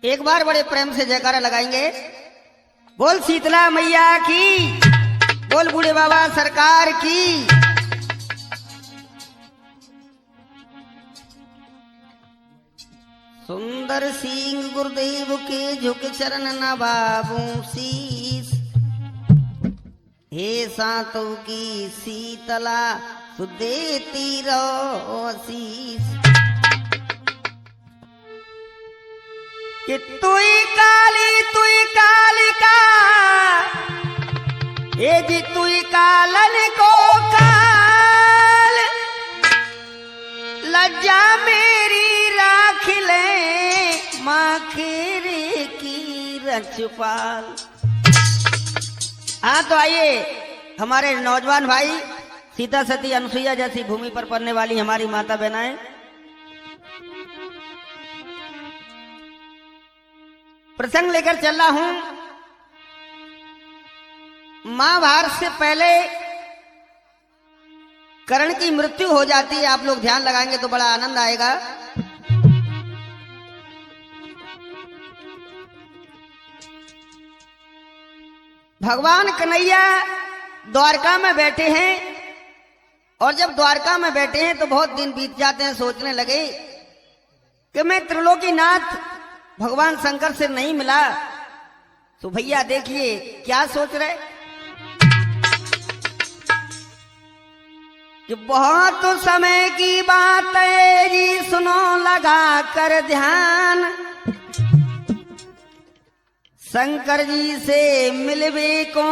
एक बार बड़े प्रेम से जयकारा लगाएंगे। बोल शीतला मैया की, बोल बूढ़े बाबा सरकार की। सुंदर सिंह गुरुदेव के झुक चरण नवाबू शीस। हे सातों की शीतला सुदेती रहो आशीष। कि तुई कालिका ये जी तुई कालन को काल। लज्जा मेरी राख ले माँ खेरे की रछपाल। हाँ तो आइए हमारे नौजवान भाई, सीता सती अनुसुईया जैसी भूमि पर पलने वाली हमारी माता बहनाएं, प्रसंग लेकर चल रहा हूं। महाभारत से पहले कर्ण की मृत्यु हो जाती है। आप लोग ध्यान लगाएंगे तो बड़ा आनंद आएगा। भगवान कन्हैया द्वारका में बैठे हैं और जब द्वारका में बैठे हैं तो बहुत दिन बीत जाते हैं। सोचने लगे कि मैं त्रिलोकीनाथ भगवान शंकर से नहीं मिला। तो भैया देखिए क्या सोच रहे कि बहुत समय की बात है जी, सुनो लगा कर ध्यान। शंकर जी से मिलवे को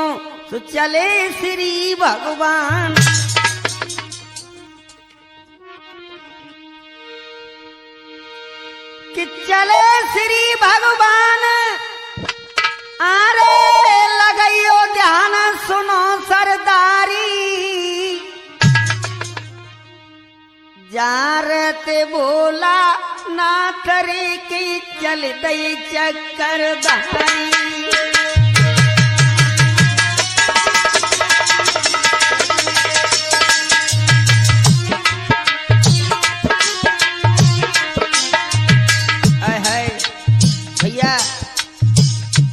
तो चले श्री भगवान। कि चले श्री भगवान, आरे लगाइयो ध्यान सुनो सरदारी। जारते बोला ना करे कि चल दई चक्कर दारी। भैया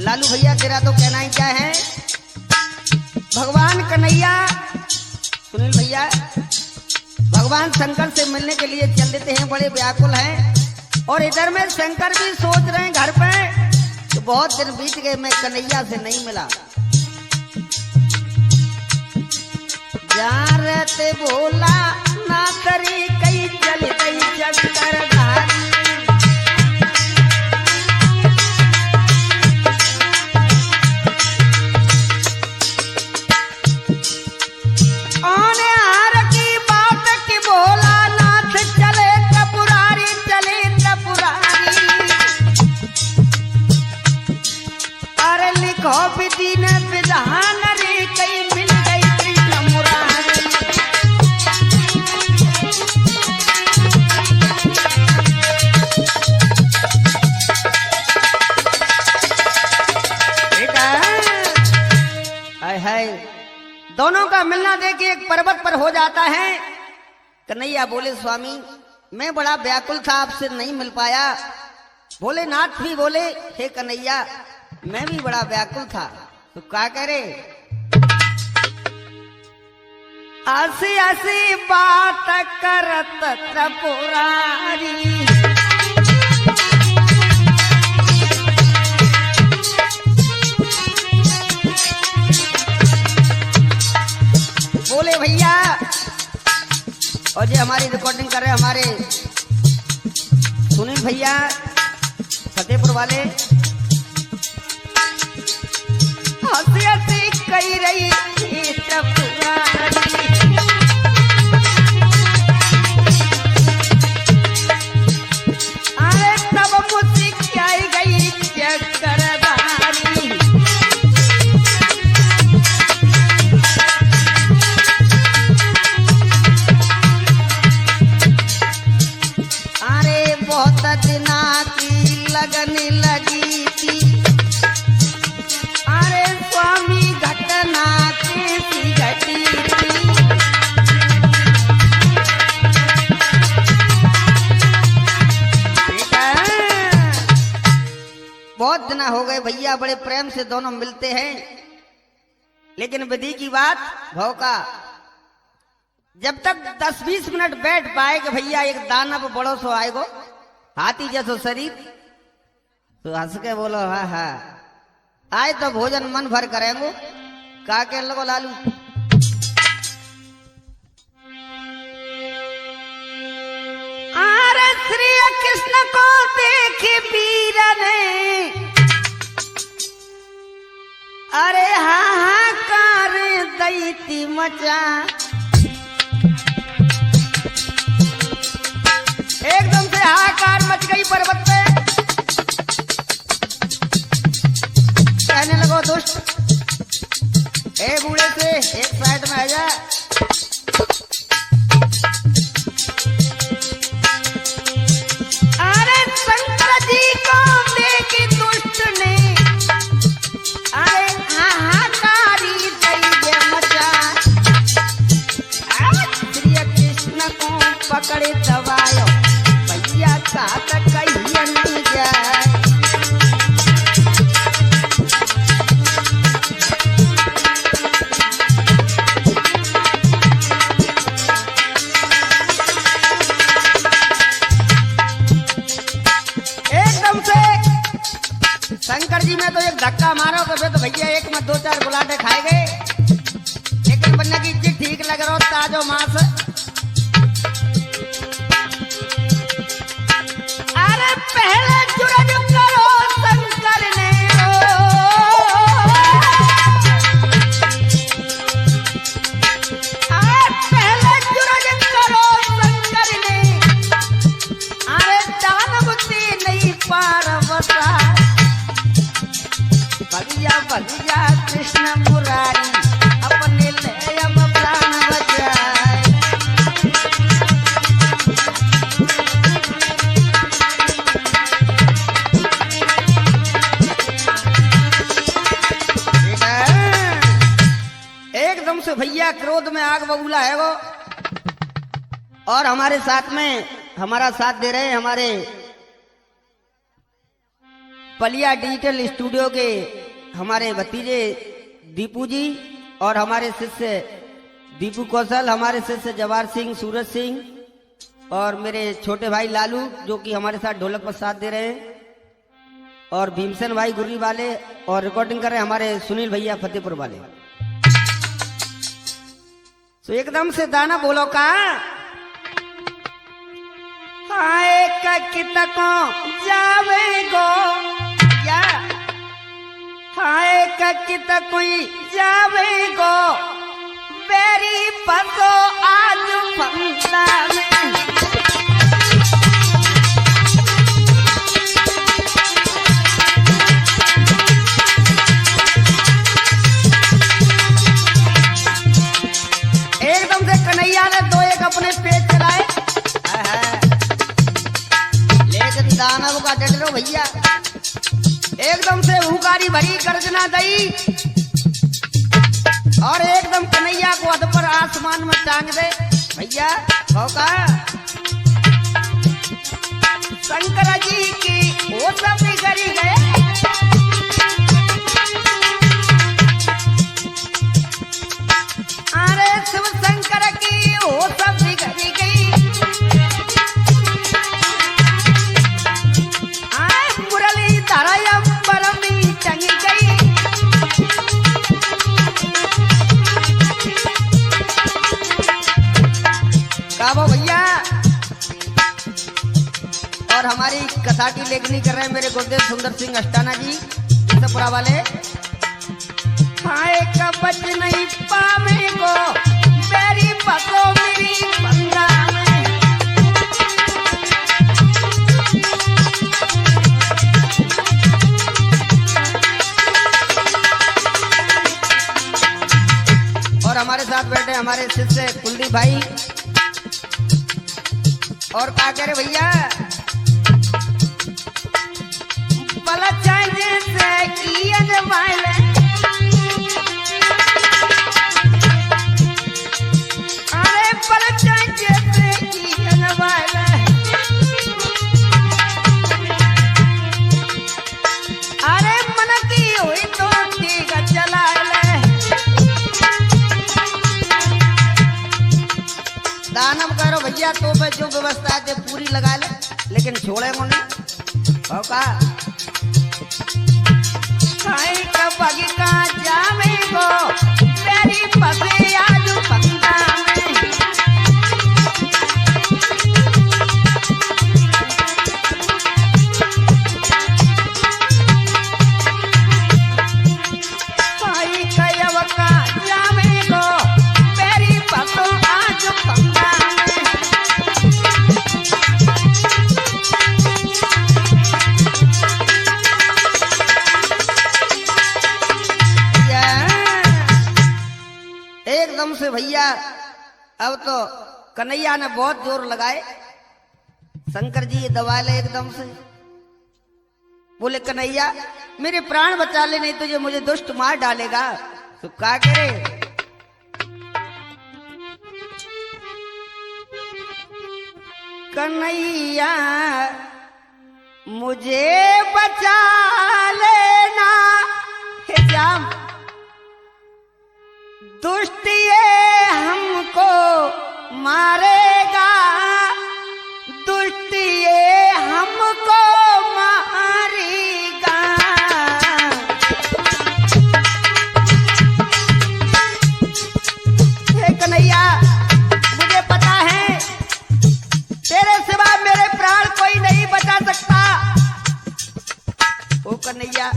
लालू भैया तेरा तो कहना ही क्या है। भगवान कन्हैया, सुनील भैया, भगवान शंकर से मिलने के लिए चल देते हैं, बड़े व्याकुल हैं। और इधर में शंकर भी सोच रहे हैं घर पे तो बहुत दिन बीत गए, मैं कन्हैया से नहीं मिला। जारते बोला ना करी कई चल कई चक्कर धारी। विधान रे कई मिल गई कृष्ण मुरारी। हाय दोनों का मिलना देखे एक पर्वत पर हो जाता है। कन्हैया बोले स्वामी मैं बड़ा व्याकुल था, आपसे नहीं मिल पाया। भोलेनाथ भी बोले हे कन्हैया मैं भी बड़ा व्याकुल था। तो क्या करे, ऐसी ऐसी बात करत त्रिपुरारी। बोले भैया, और जो हमारी रिकॉर्डिंग कर रहे हमारे सुनील भैया फतेहपुर वाले, हंसी हंसी कही रही त्रिपुरारी। अरे तब मुझसे क्या गई चक्करधारी। अरे बहुत दिना की लगन लगी थी। अरे स्वामी घटना कैसी घटी थी। बहुत दिन हो गए भैया, बड़े प्रेम से दोनों मिलते हैं, लेकिन विधि की बात भाव का जब तक 10-20 मिनट बैठ पाएगा भैया, एक दानव बड़ो सो आएगो, हाथी जैसो शरीर, तो हंस के बोलो हाँ हाँ आए तो भोजन मन भर करेंगो। का कह लगो लालू? अरे श्री कृष्ण को देख वीर ने, अरे हाहाकार दैती मचा, एकदम से हाहाकार मच गई पर्वत पे। कहने लगो दुष्ट, ए बूढ़े से एक साइड में आ जा। अरे शंकर जी को देखी दुष्ट ने, अरे हाहाकारी दैत्य मचा, श्री कृष्ण को पकड़े दबायो, भैया का तक कहिए नहीं जाए। शंकर जी में तो एक धक्का मारो तो फिर तो भैया एक में 2-4 गुलाटे खाए गए, लेकिन बनने की चीज ठीक लग रहा हो ताजो मांस। अरे पहले जुरज करो शंकर ने, अरे पहले जुरज करो शंकर ने, अरे दानव से नहीं पार बसा, भगिया भगिया कृष्ण मुरारी अपने ले अब प्राण बचाए। एकदम से भैया क्रोध में आग बबूला है वो, और हमारे साथ में हमारा साथ दे रहे हैं हमारे पलिया डिजिटल स्टूडियो के हमारे भतीजे दीपू जी, और हमारे शिष्य दीपू कौशल, हमारे शिष्य जवार सिंह, सूरज सिंह, और मेरे छोटे भाई लालू जो कि हमारे साथ ढोलक पर साथ दे रहे हैं, और भीमसेन भाई गुर्री वाले, और रिकॉर्डिंग कर रहे हैं हमारे सुनील भैया फतेहपुर वाले। तो एकदम से दाना बोलो का हाय कितको जावे गो, क्या हाय कित कोई जावे गो, बेरी पतो आज फंदा में। एकदम से कन्हैया ने 2-1 अपने पेट चलाए, लेकिन दानव का डट लो भैया, एकदम से हुकारी भरी गर्जना दई, और एकदम कन्हैया को अध पर आसमान में टांग दे भैया। मौका शंकर जी की वो सब बिगड़ी गए, अरे शिव शंकर की वो सब बिगड़ी गई, मुरली धराया परमी टंगी गई। काबो भैया, और हमारी कथा की लेखनी कर रहे हैं मेरे गुरुदेव सुंदर सिंह अस्टाना जी सपुरा वाले। खाए का बच नहीं पावे को, मेरी पको मेरी बंदा में। और हमारे साथ बैठे हमारे शिष्य कुलदीप भाई, और क्या कह रहे भैया, पलट जाएंगे से किए वाले, अरे पलट जाएंगे से किए वाले, भैया तो मैं जो व्यवस्था है पूरी लगा ले, लेकिन छोड़ेंगे नहीं। हो का खाई का बगी का जामे को तेरी पसे आज पंगा में। खाई का यवका जामे को तेरी पसो आज पंगा में। एकदम से भैया अब तो कन्हैया ने बहुत जोर लगाए, शंकर जी ये दबा ले एकदम से। बोले कन्हैया मेरे प्राण बचा ले, नहीं तो ये मुझे दुष्ट मार डालेगा। तो क्या करे, कन्हैया मुझे बचा लेना हे जाम, दुष्ट ये हमको मारेगा, दुष्ट ये हमको मारेगा। हे कन्हैया मुझे पता है तेरे सिवा मेरे प्राण कोई नहीं बचा सकता। ओ कन्हैया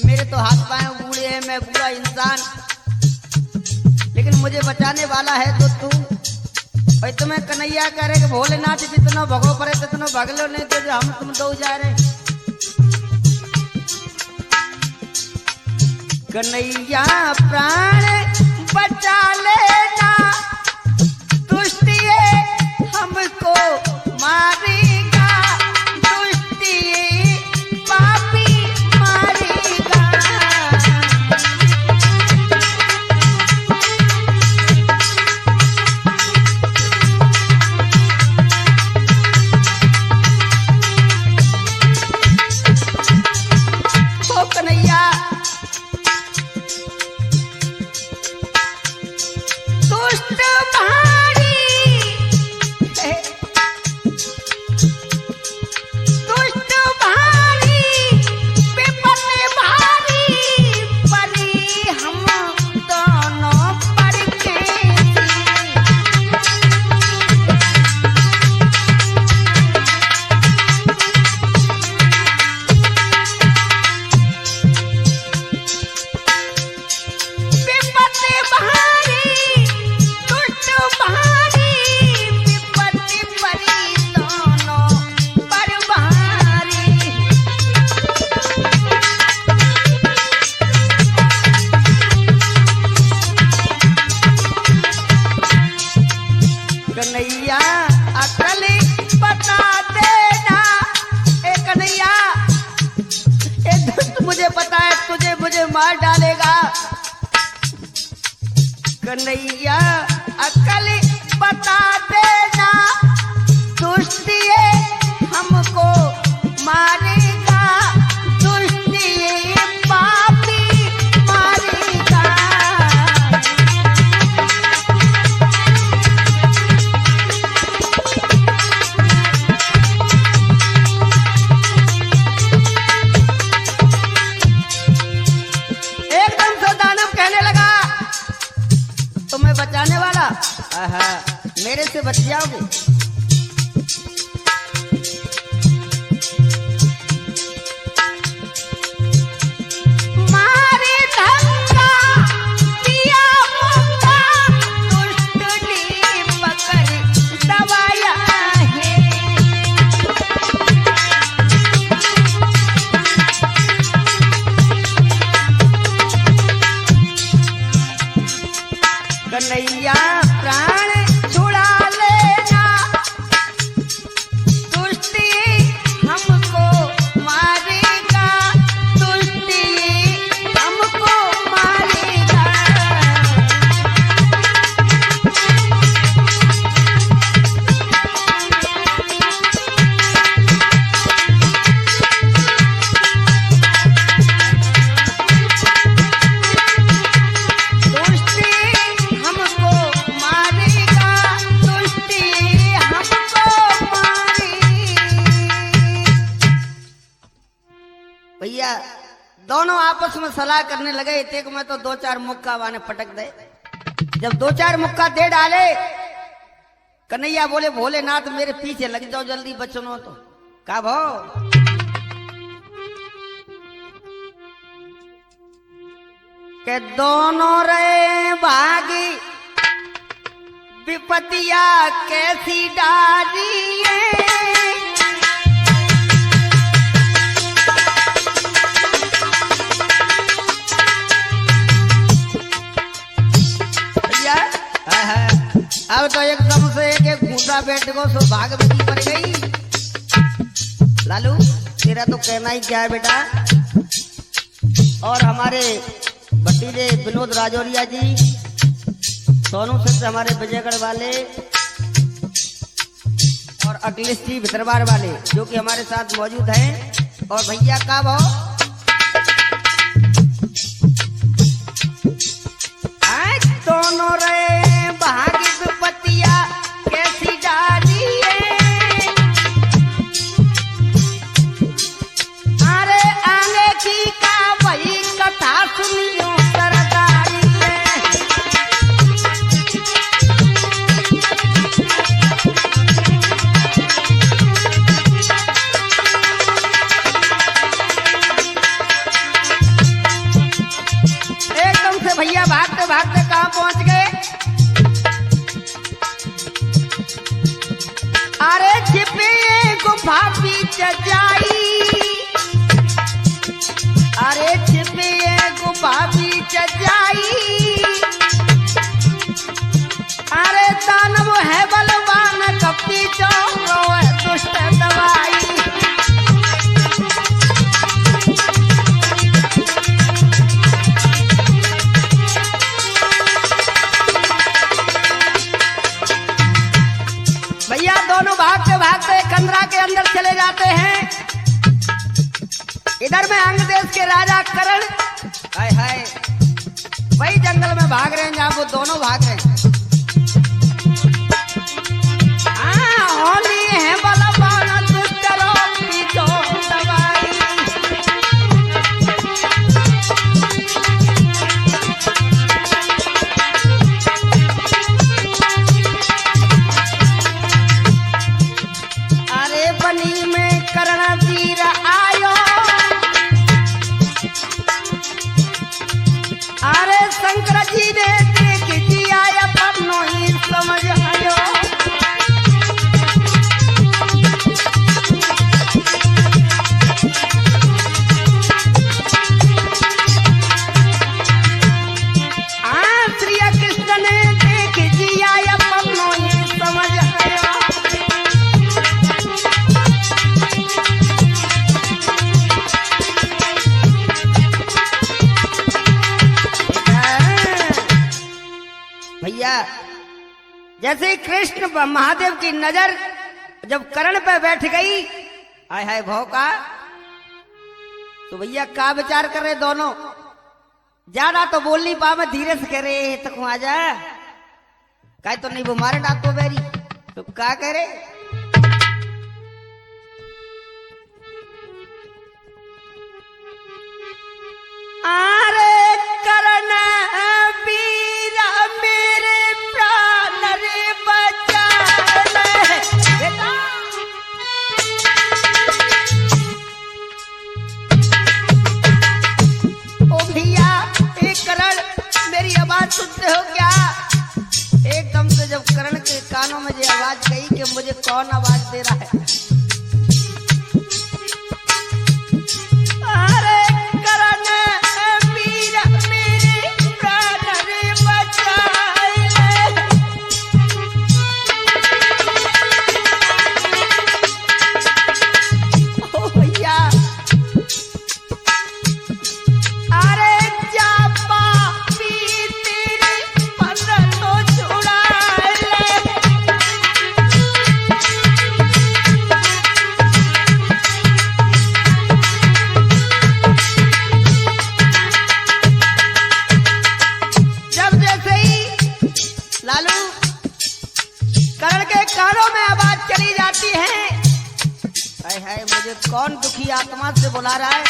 मेरे तो हाथ पांव बूढ़े हैं, मैं बूढ़ा इंसान, लेकिन मुझे बचाने वाला है तो तू। भाई तुम्हें कन्हैया कह रहे कि भोलेनाथ जितना भगो पड़े तितना भग लो, नहीं तो हम तुम दो जा रहे। कन्हैया प्राण बचा लेना, दुष्ट ये हमको मारेगा, दुष्ट ये पापी मारेगा। कन्हैया दुष्ट भारी दुष्ट भारी विपत भारी परी हम दोनों पर के। कन्हैया अकल बता देना, ए कन्हैया ए दुष्ट मुझे पता है तुझे मुझे मार डालेगा। कन्हैया अकल बता देना, दुष्ट ये हमको मारेगा, दुष्ट ये पापी मारेगा। बचाने वाला आहा, मेरे से बच जाओगे। मारे धक्का दिया मुक्का, दुष्ट ने पकड़ दबाया है। कन्हैया प्राण छुड़ा लेना, भैया दोनों आपस में सलाह करने लगे, एक में तो 2-4 मुक्का वाने पटक दे। जब 2-4 मुक्का दे डाले, कन्हैया बोले भोलेनाथ मेरे पीछे लग जाओ जल्दी बचनो। तो का भाव के दोनों रे भागी विपतिया कैसी डाली है। अब तो एकदम से एक घूटा बैठ गो सो भाग बेटी पड़ गई। लालू तेरा तो कहना ही क्या है बेटा। और हमारे भतीजे विनोद राजौरिया जी, सोनू सिंह हमारे विजयगढ़ वाले और अखिलेश जी भितरवार वाले जो कि हमारे साथ मौजूद हैं। और भैया का भाव दोनों रे भागी विपतिया कैसी डाली है। अरे आगे की का वही कथा सुनियो सरदारी है। एकदम से भैया भागते भागते कहाँ पहुंच गए। अरे छिपे गुफा बीच जाई, अरे छिपे गुफा बीच जाई। अरे दानव है बलवान कपटी चौरो है दुष्ट दवाई। भैया दोनों भागते भागते कंदरा के अंदर चले जाते हैं। इधर में अंग देश के राजा करण हाय हाय वही जंगल में भाग रहे हैं जहां वो दोनों भाग रहे हैं। होली है बलवान दुष्ट रोगी तो दवाई। अरे बनी में करण वीर आयो, अरे शंकर जी ने देख दिया अपनो ही समझ आयो। श्री कृष्ण ने देख दिया अपनो ही समझ आयो। भैया जैसे ही कृष्ण महादेव की नजर जब करण पे बैठ गई, आय हाय भाव का, तो भैया का विचार कर रहे दोनों। ज्यादा तो बोल नहीं पा, मैं धीरे से कह रहे तक आ जा का तो नहीं वो मारे डाको बेरी। तो का कह रहे अरे करण वीरा मेरे प्राण रे बचा ले बेटा। ओ भैया एक करण मेरी आवाज सुनते हो क्या। एकदम से जब करण के कानों में ये आवाज गई कि मुझे कौन आवाज दे रहा है। अरे करण वीरा मेरे प्राण रे बचा ले। ओ भैया अरे जापा पी तेरे पंद्रह तो छुड़ा ले। जब जैसे ही लालू करण के कानों में आवाज चली जाती है, हाय हाय मुझे कौन दुखी आत्मा से बुला रहा है।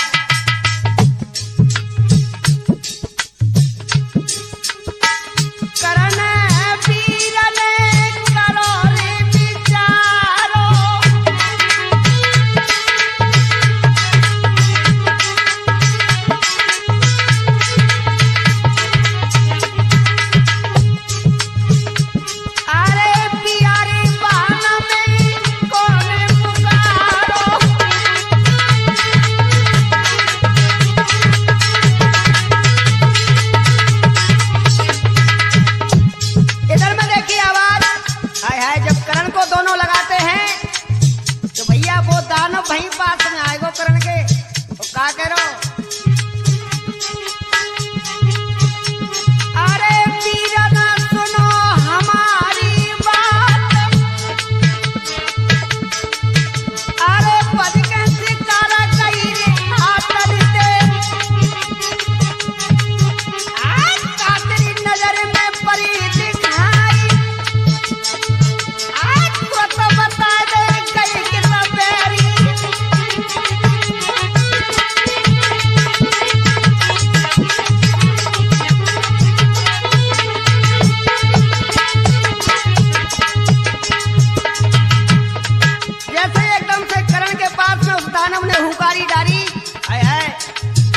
से हुकारी डारी। हाय हाय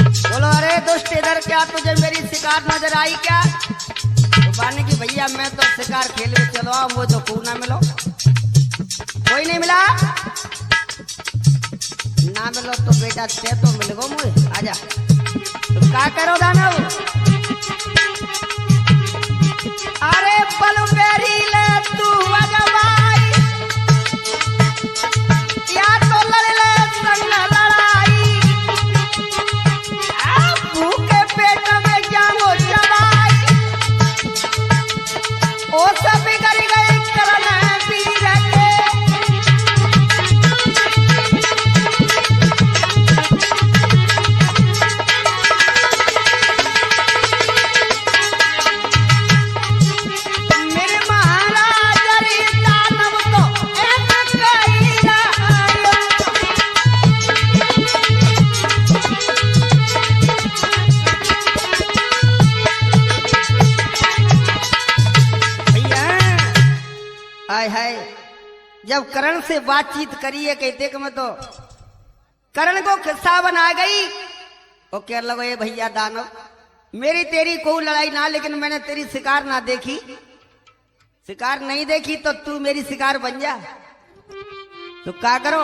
बोलो अरे दुष्ट इधर क्या तुझे मेरी शिकार नजर आई क्या? तो बाने की भैया मैं तो शिकार खेल में चलो आओ वो जो खूब ना मिलो, कोई नहीं मिला ना मिलो तो बेटा ते तो मिल गो मुझे आजा। तो क्या करो दानव? अरे बल बेरी ले तू अगवाई या तो लड़ ले संग लड़ाई, भूखे पेट में जामो चबाई, ओ सब बिगड़ गए करना पीर के। मेरे महाराज रे दानव तो एक कईरा भैया। हाय हाय जब करण से बातचीत करिए कहते कि मैं तो करण को किस्सा बना गई वो कह लगो ये भैया दानव मेरी तेरी कोई लड़ाई ना, लेकिन मैंने तेरी शिकार ना देखी, शिकार नहीं देखी तो तू मेरी शिकार बन जा। तो क्या करो?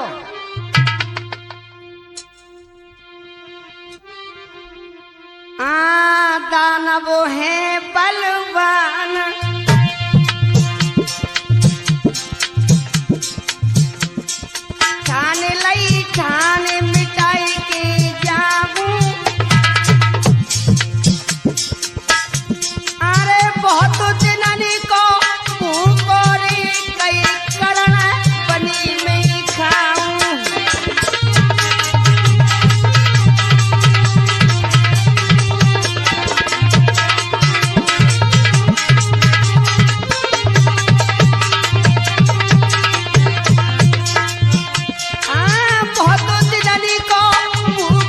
दानव है बलवान ठान लई ठान मिटाई के जाऊं, अरे बहुत जननी को कोरी कई करण बनी में खाऊं। बहुत जननी को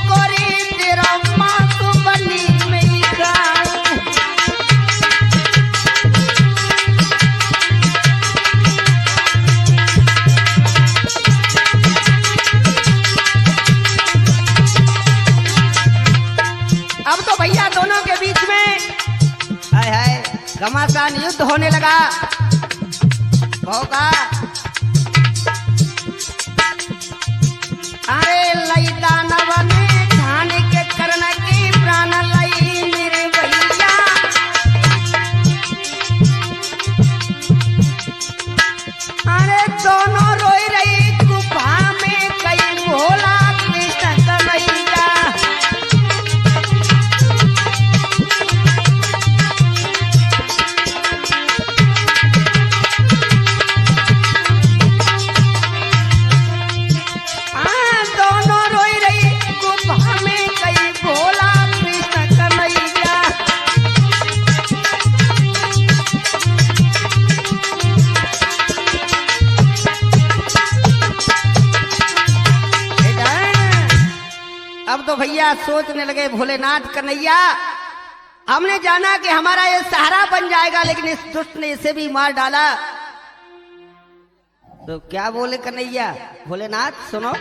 कोरी तेरा माँ को बनी में खाऊं। अब तो भैया दोनों के बीच में हाय हाय घमासान युद्ध होने लगा। होगा अरे लई दानव ने ठान के करण की प्राण लई मेरे भैया, अरे दोनों रोई रही गुफा में कई भोला कृष्ण कन्हैया। दोनों रोई रही गुफा में कई भोला कृष्ण कन्हैया। अब तो भैया सोचने लगे भोलेनाथ कन्हैया हमने जाना कि हमारा ये सहारा बन जाएगा, लेकिन इस दुष्ट ने इसे भी मार डाला। तो क्या बोले कन्हैया? भोलेनाथ सुनो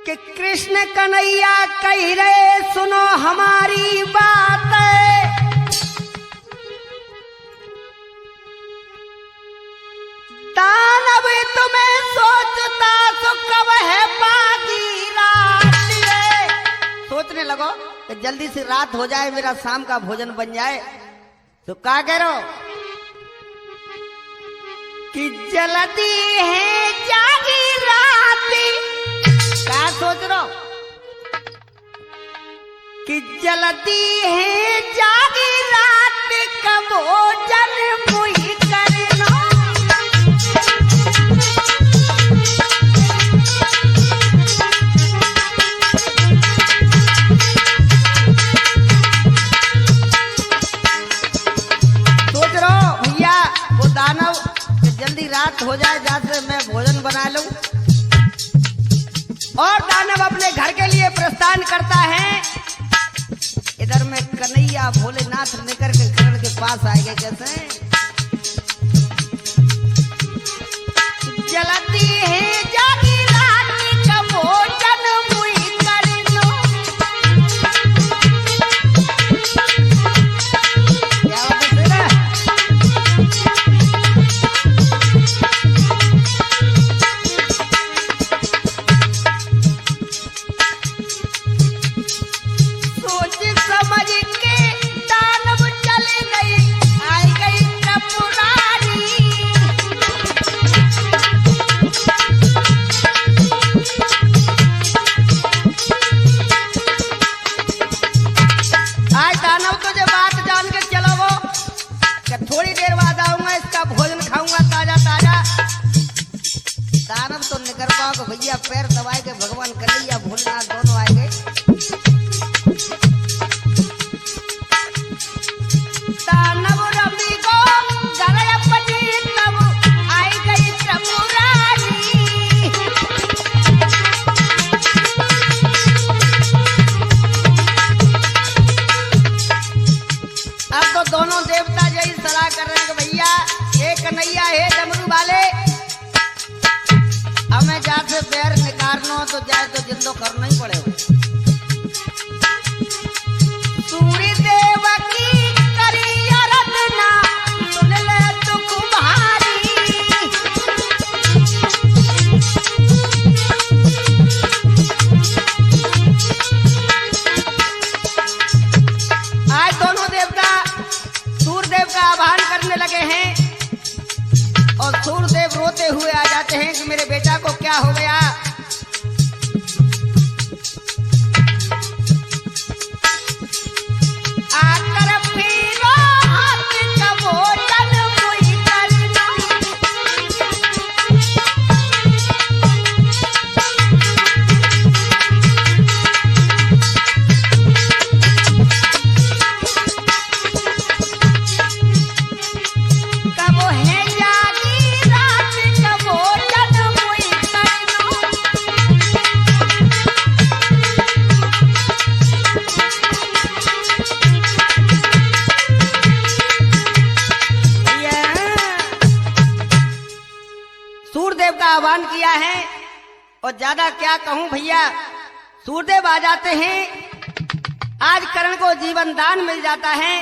कि कृष्ण कन्हैया कह रहे सुनो हमारी बात, दानव तुम्हें सोचता तो कब है बाकी रात ये। सोचने लगो कि जल्दी से रात हो जाए मेरा शाम का भोजन बन जाए। तो क्या कह रहे हो कि जल्दी है जागी रात? क्या सोच रहे हो कि जल्दी है जागी रात का भोजन मुझे करना। सोच रहे हो भैया वो दानव जल्दी रात हो जाए जैसे मैं भोजन बना लूं। और दानव अपने घर के लिए प्रस्थान करता है। इधर में कन्हैया भोलेनाथ निकल के करण के पास आएंगे कैसे? जलती है जागी कृपा को भैया पैर दबाए के भगवान कन्हैया भोलेनाथ दोनों आए गए। दानव रवि को गरयपति तब आई गई त्रिपुरारी। अब तो दोनों देवता यही सलाह कर रहे हैं कि भैया हे कन्हैया हे डमरू वाले, हमें जाके पैर निकालना तो जाए तो जिंदो करना ही पड़ेगा। सूर्य देव की करी आराधना सुन ले दुख भारी। आज दोनों देवता सूर्यदेव का आह्वान करने लगे हैं और सूर्यदेव रोते हुए आ जाते हैं कि मेरे बेटा को क्या हो गया। आकर फिरो हाथ का भोजन कोई करना। कब है जागी रात का भोजन कोई करना। सूर्यदेव का आह्वान किया है और ज्यादा क्या कहूं भैया, सूर्यदेव आ जाते हैं। आज करण को जीवन दान मिल जाता है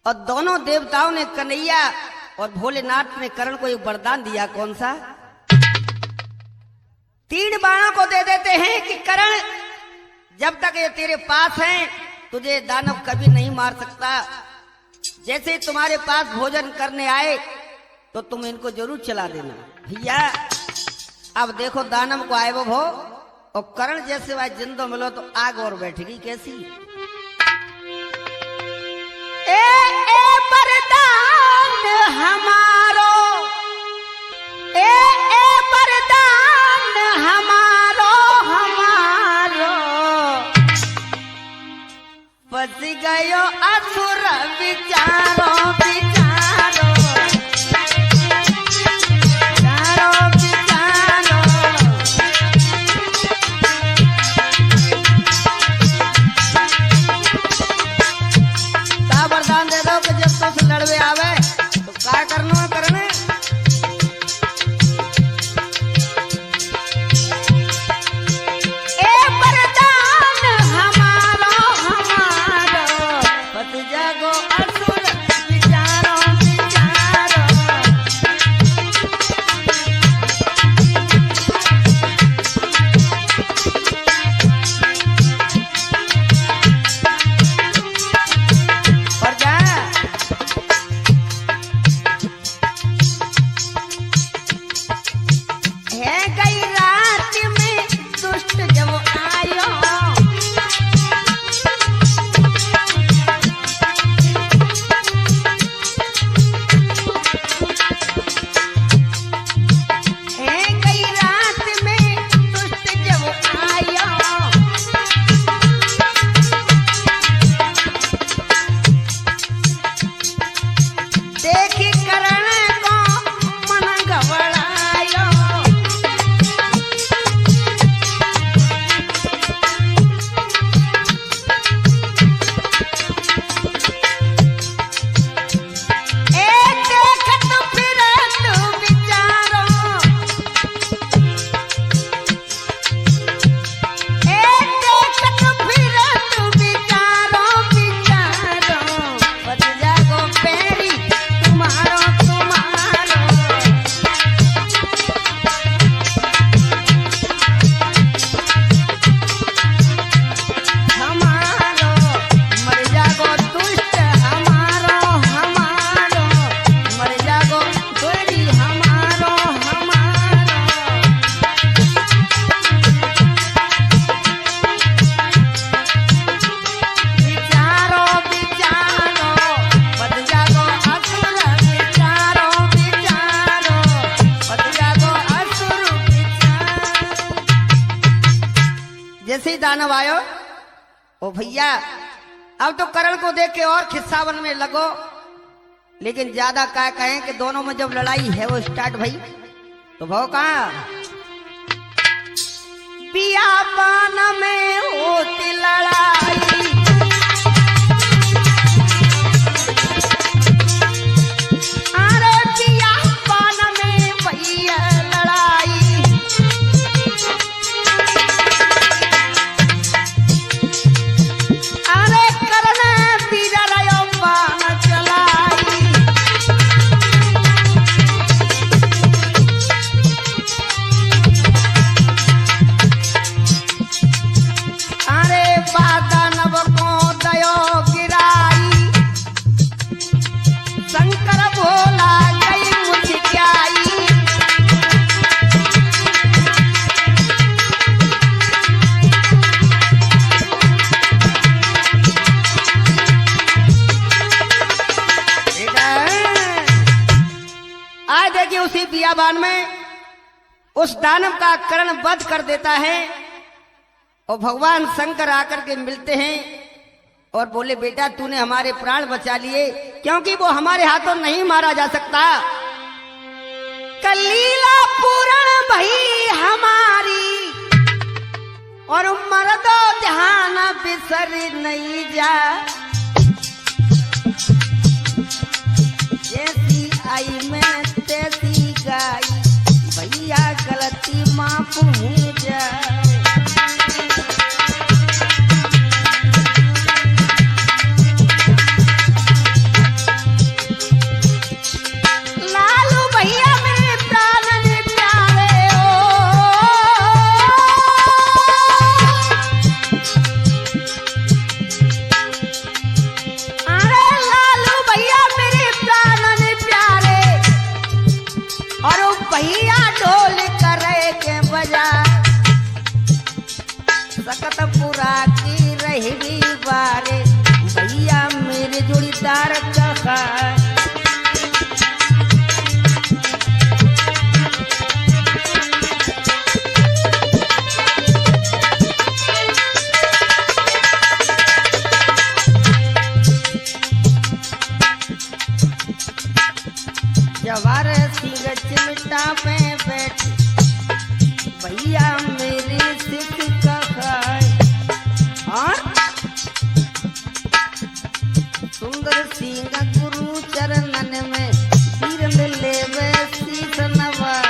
और दोनों देवताओं ने कन्हैया और भोलेनाथ ने करण को एक वरदान दिया। कौन सा? 3 बाणों को दे देते हैं कि करण जब तक ये तेरे पास हैं तुझे दानव कभी नहीं मार सकता। जैसे तुम्हारे पास भोजन करने आए तो तुम इनको जरूर चला देना। भैया अब देखो दानव को आए वो भो और करण जैसे वह जिंदो मिलो तो आग और बैठेगी कैसी। ए वरदान हमारो, ए वरदान हमारो हमारो, फंस गयो असुर विचारो विचारो। वरदान दे दो कि जब तुझसे लड़वे आवे तो क्या करना है करने। ए वरदान हमारो हमारो, फंस जागो असुर जैसे ही दानव आयो, ओ भैया अब तो करण को देख के और खिस्सा बनने लगो, लेकिन ज्यादा क्या कहें कि दोनों में जब लड़ाई है वो स्टार्ट भई तो भाव कहा बियाबान में होती लड़ाई, अरे बियाबान में भैया लड़ाई, अरे करण तीर रयो बाण चलाई, दानव को दयो गिराई, शंकर भोला गई मुझक्याई, आज देखिए उसी बियाबान में उस दानव का कर्ण वध कर देता है और भगवान शंकर आकर के मिलते हैं और बोले बेटा तूने हमारे प्राण बचा लिए, क्योंकि वो हमारे हाथों नहीं मारा जा सकता। कलीला पूर्ण भई हमारी और मर्दो ध्यान बिसर नहीं जा, जैसी आई मैं तैसी गाई, भैया गलती माफ हो जाए। भैया ढोल करे के बजा, सकतपुरा की रही बारे, भैया मेरे जोड़ीदार कहा जवार सिंह चिमटा पे बैठ, भैया मेरी सिख कहाय, और सुंदर सिंह गुरु चरणन में सिर मिले वे शीश नवाय।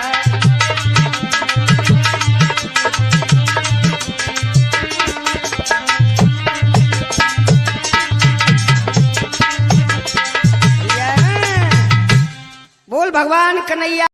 बोल भगवान कन्हैया।